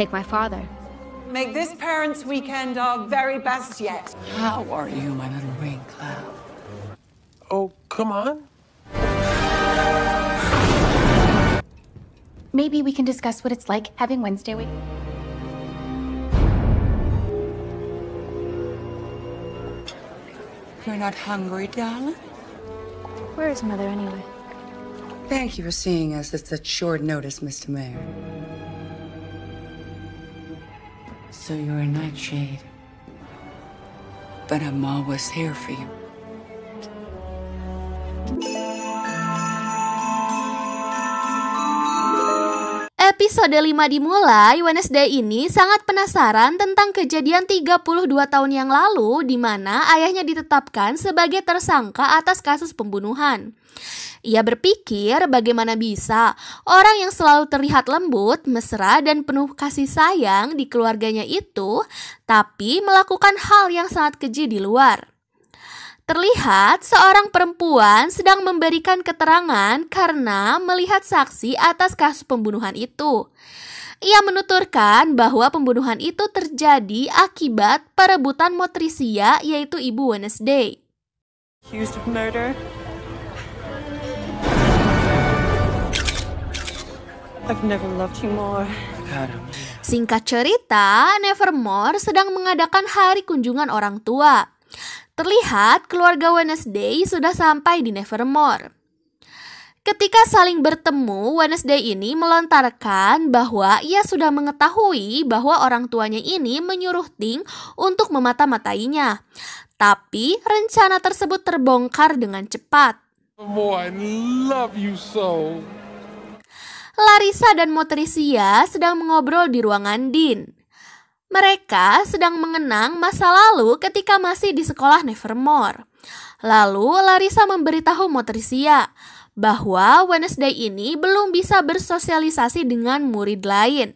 take my father. Make this parents' weekend our very best yet. How are you, my little rain cloud? Oh, come on. Maybe we can discuss what it's like having Wednesday week. You're not hungry, darling? Where is Mother anyway? Thank you for seeing us at such short notice, Mr. Mayor. So you're a nightshade. But I'm always here for you. Episode 5 dimulai, Wednesday ini sangat penasaran tentang kejadian 32 tahun yang lalu di mana ayahnya ditetapkan sebagai tersangka atas kasus pembunuhan. Ia berpikir bagaimana bisa orang yang selalu terlihat lembut, mesra, dan penuh kasih sayang di keluarganya itu, tapi melakukan hal yang sangat keji di luar. Terlihat seorang perempuan sedang memberikan keterangan karena melihat saksi atas kasus pembunuhan itu. Ia menuturkan bahwa pembunuhan itu terjadi akibat perebutan Motricia, yaitu ibu Wednesday. Accused of murder. I've never loved you more. Singkat cerita, Nevermore sedang mengadakan hari kunjungan orang tua. Terlihat keluarga Wednesday sudah sampai di Nevermore. Ketika saling bertemu, Wednesday ini melontarkan bahwa ia sudah mengetahui bahwa orang tuanya ini menyuruh Ting untuk memata-matainya. Tapi rencana tersebut terbongkar dengan cepat. Oh, I love you so. Larissa dan Motricia sedang mengobrol di ruangan Dean. Mereka sedang mengenang masa lalu ketika masih di sekolah Nevermore. Lalu Larissa memberitahu Motricia bahwa Wednesday ini belum bisa bersosialisasi dengan murid lain.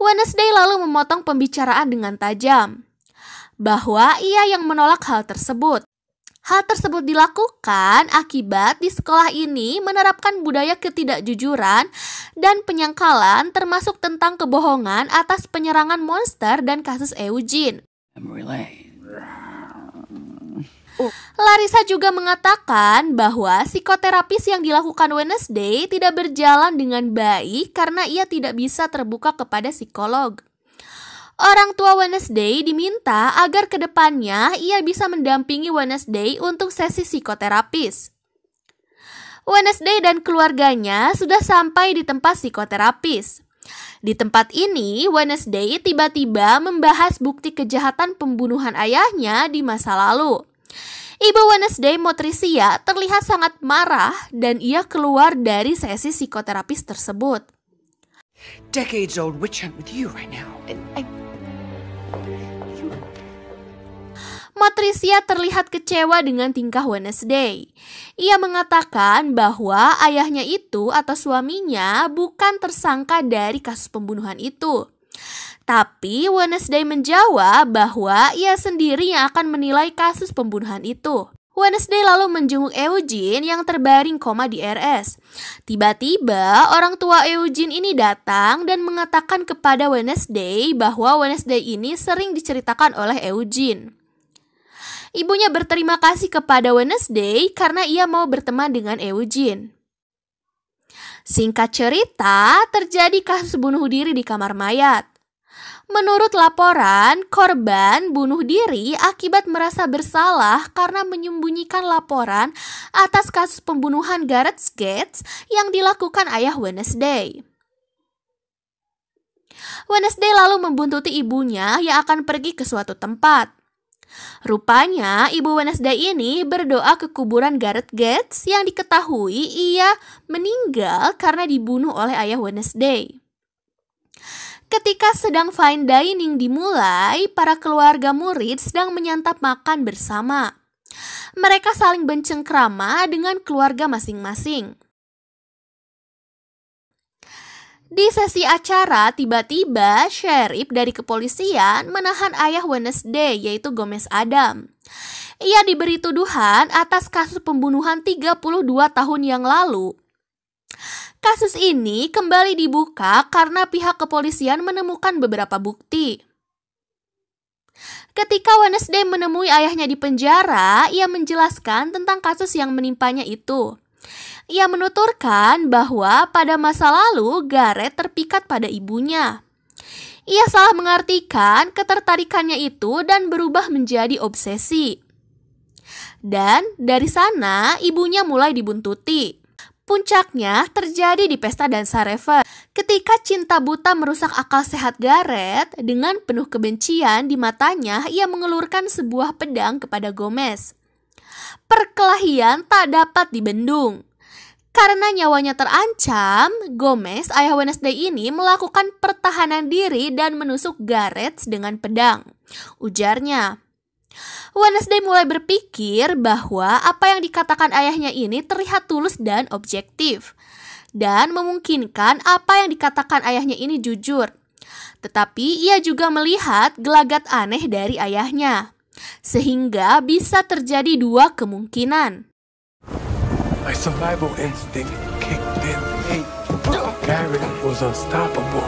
Wednesday lalu memotong pembicaraan dengan tajam bahwa ia yang menolak hal tersebut. Hal tersebut dilakukan akibat di sekolah ini menerapkan budaya ketidakjujuran dan penyangkalan termasuk tentang kebohongan atas penyerangan monster dan kasus Eugene. Larissa juga mengatakan bahwa psikoterapis yang dilakukan Wednesday tidak berjalan dengan baik karena ia tidak bisa terbuka kepada psikolog. Orang tua Wednesday diminta agar kedepannya ia bisa mendampingi Wednesday untuk sesi psikoterapis. Wednesday dan keluarganya sudah sampai di tempat psikoterapis. Di tempat ini, Wednesday tiba-tiba membahas bukti kejahatan pembunuhan ayahnya di masa lalu. Ibu Wednesday, Motricia, terlihat sangat marah dan ia keluar dari sesi psikoterapis tersebut. Decades old witch hunt with you right now. Motricia terlihat kecewa dengan tingkah Wednesday. Ia mengatakan bahwa ayahnya itu atau suaminya bukan tersangka dari kasus pembunuhan itu. Tapi Wednesday menjawab bahwa ia sendiri yang akan menilai kasus pembunuhan itu. Wednesday lalu menjenguk Eugene yang terbaring koma di RS. Tiba-tiba orang tua Eugene ini datang dan mengatakan kepada Wednesday bahwa Wednesday ini sering diceritakan oleh Eugene. Ibunya berterima kasih kepada Wednesday karena ia mau berteman dengan Eugene. Singkat cerita, terjadi kasus bunuh diri di kamar mayat. Menurut laporan, korban bunuh diri akibat merasa bersalah karena menyembunyikan laporan atas kasus pembunuhan Gareth Gates yang dilakukan ayah Wednesday. Wednesday lalu membuntuti ibunya yang akan pergi ke suatu tempat. Rupanya ibu Wednesday ini berdoa ke kuburan Gareth Gates yang diketahui ia meninggal karena dibunuh oleh ayah Wednesday. Ketika sedang fine dining dimulai, para keluarga murid sedang menyantap makan bersama. Mereka saling bercengkrama dengan keluarga masing-masing. Di sesi acara, tiba-tiba sheriff dari kepolisian menahan ayah Wednesday, yaitu Gomez Adam. Ia diberi tuduhan atas kasus pembunuhan 32 tahun yang lalu. Kasus ini kembali dibuka karena pihak kepolisian menemukan beberapa bukti. Ketika Wednesday menemui ayahnya di penjara, ia menjelaskan tentang kasus yang menimpanya itu. Ia menuturkan bahwa pada masa lalu Garrett terpikat pada ibunya. Ia salah mengartikan ketertarikannya itu dan berubah menjadi obsesi. Dan dari sana ibunya mulai dibuntuti. Puncaknya terjadi di pesta dansa rave. Ketika cinta buta merusak akal sehat Garrett, dengan penuh kebencian di matanya, ia mengelurkan sebuah pedang kepada Gomez. Perkelahian tak dapat dibendung. Karena nyawanya terancam, Gomez, ayah Wednesday ini melakukan pertahanan diri dan menusuk Garrett dengan pedang. Ujarnya. Wednesday mulai berpikir bahwa apa yang dikatakan ayahnya ini terlihat tulus dan objektif, dan memungkinkan apa yang dikatakan ayahnya ini jujur. Tetapi ia juga melihat gelagat aneh dari ayahnya, sehingga bisa terjadi dua kemungkinan. My survival instinct kicked in. Garrett was unstoppable.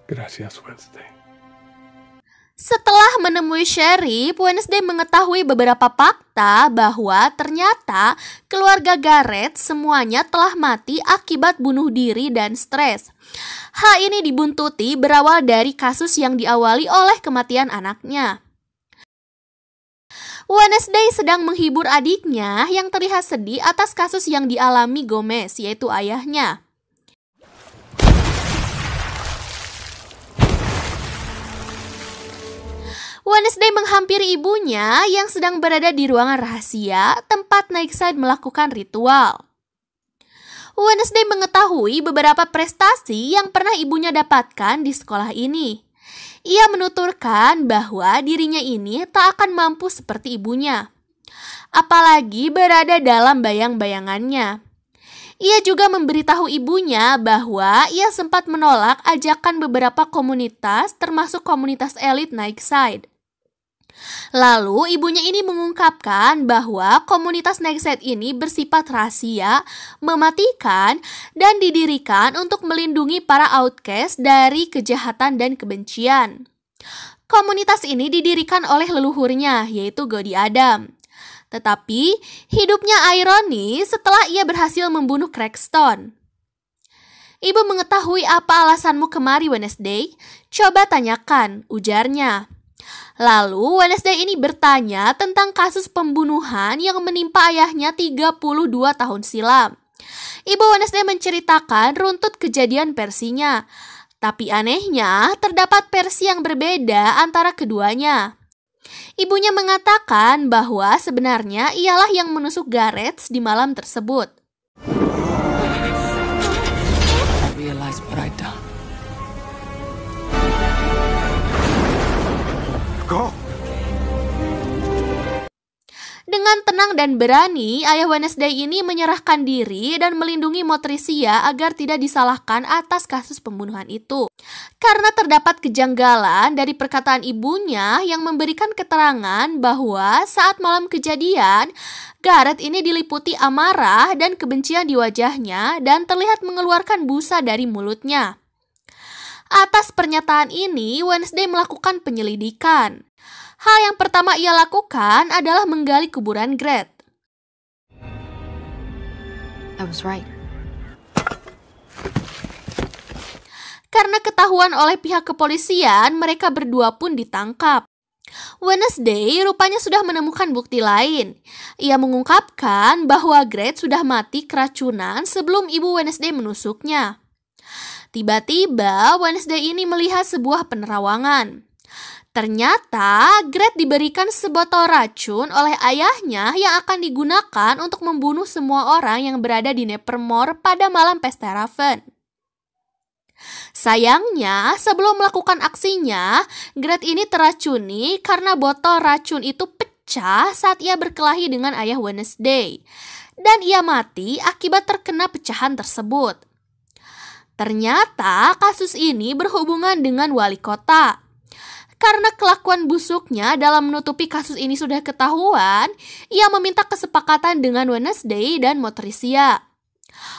Gracias, Wednesday. Setelah menemui Sheriff, Wednesday mengetahui beberapa fakta bahwa ternyata keluarga Garrett semuanya telah mati akibat bunuh diri dan stres. Hal ini dibuntuti berawal dari kasus yang diawali oleh kematian anaknya. Wednesday sedang menghibur adiknya yang terlihat sedih atas kasus yang dialami Gomez, yaitu ayahnya. Wednesday menghampiri ibunya yang sedang berada di ruangan rahasia tempat Nightside melakukan ritual. Wednesday mengetahui beberapa prestasi yang pernah ibunya dapatkan di sekolah ini. Ia menuturkan bahwa dirinya ini tak akan mampu seperti ibunya, apalagi berada dalam bayang-bayangannya. Ia juga memberitahu ibunya bahwa ia sempat menolak ajakan beberapa komunitas termasuk komunitas elit Nightside. Lalu ibunya ini mengungkapkan bahwa komunitas Nightside ini bersifat rahasia, mematikan, dan didirikan untuk melindungi para outcast dari kejahatan dan kebencian. Komunitas ini didirikan oleh leluhurnya, yaitu Gody Adam. Tetapi hidupnya ironis setelah ia berhasil membunuh Cragston. Ibu mengetahui apa alasanmu kemari, Wednesday? Coba tanyakan, ujarnya. Lalu Wednesday ini bertanya tentang kasus pembunuhan yang menimpa ayahnya 32 tahun silam. Ibu Wednesday menceritakan runtut kejadian versinya. Tapi anehnya terdapat versi yang berbeda antara keduanya. Ibunya mengatakan bahwa sebenarnya ialah yang menusuk Garrett di malam tersebut. I realized what I'd done. Go! Dengan tenang dan berani, ayah Wednesday ini menyerahkan diri dan melindungi Motricia agar tidak disalahkan atas kasus pembunuhan itu. Karena terdapat kejanggalan dari perkataan ibunya yang memberikan keterangan bahwa saat malam kejadian, Garrett ini diliputi amarah dan kebencian di wajahnya dan terlihat mengeluarkan busa dari mulutnya. Atas pernyataan ini, Wednesday melakukan penyelidikan. Hal yang pertama ia lakukan adalah menggali kuburan Garrett. I was right. Karena ketahuan oleh pihak kepolisian, mereka berdua pun ditangkap. Wednesday rupanya sudah menemukan bukti lain. Ia mengungkapkan bahwa Garrett sudah mati keracunan sebelum ibu Wednesday menusuknya. Tiba-tiba Wednesday ini melihat sebuah penerawangan. Ternyata Garrett diberikan sebotol racun oleh ayahnya yang akan digunakan untuk membunuh semua orang yang berada di Nevermore pada malam pesta Raven. Sayangnya, sebelum melakukan aksinya, Garrett ini teracuni karena botol racun itu pecah saat ia berkelahi dengan ayah Wednesday. Dan ia mati akibat terkena pecahan tersebut. Ternyata kasus ini berhubungan dengan wali kota. Karena kelakuan busuknya dalam menutupi kasus ini sudah ketahuan, ia meminta kesepakatan dengan Wednesday dan Motricia.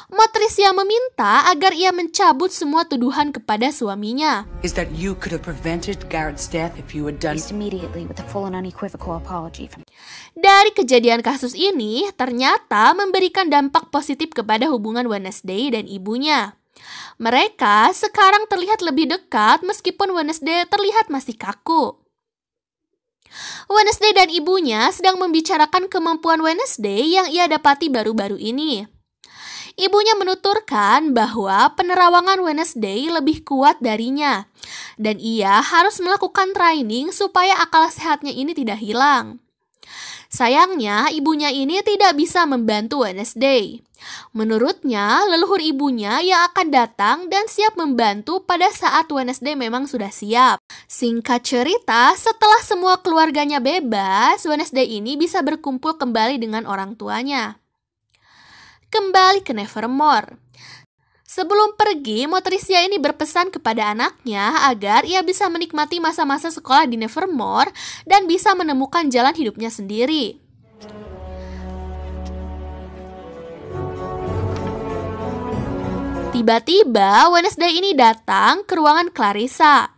Motricia meminta agar ia mencabut semua tuduhan kepada suaminya. Is that you could have prevented Garrett's death if you had done... Released immediately with a full and unequivocal apology from... Dari kejadian kasus ini, ternyata memberikan dampak positif kepada hubungan Wednesday dan ibunya. Mereka sekarang terlihat lebih dekat meskipun Wednesday terlihat masih kaku. Wednesday dan ibunya sedang membicarakan kemampuan Wednesday yang ia dapati baru-baru ini. Ibunya menuturkan bahwa penerawangan Wednesday lebih kuat darinya, dan ia harus melakukan training supaya akal sehatnya ini tidak hilang. Sayangnya, ibunya ini tidak bisa membantu Wednesday. Menurutnya, leluhur ibunya yang akan datang dan siap membantu pada saat Wednesday memang sudah siap. Singkat cerita, setelah semua keluarganya bebas, Wednesday ini bisa berkumpul kembali dengan orang tuanya. Kembali ke Nevermore. Sebelum pergi, Motricia ini berpesan kepada anaknya agar ia bisa menikmati masa-masa sekolah di Nevermore dan bisa menemukan jalan hidupnya sendiri. Tiba-tiba, Wednesday ini datang ke ruangan Clarissa.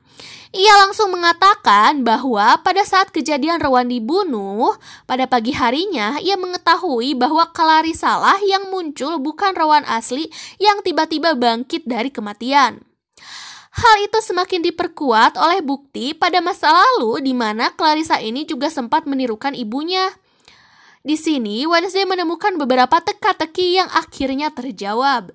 Ia langsung mengatakan bahwa pada saat kejadian Rowan dibunuh, pada pagi harinya ia mengetahui bahwa Clarissa lah yang muncul, bukan Rowan asli yang tiba-tiba bangkit dari kematian. Hal itu semakin diperkuat oleh bukti pada masa lalu di mana Clarissa ini juga sempat menirukan ibunya. Di sini, Wednesday menemukan beberapa teka-teki yang akhirnya terjawab.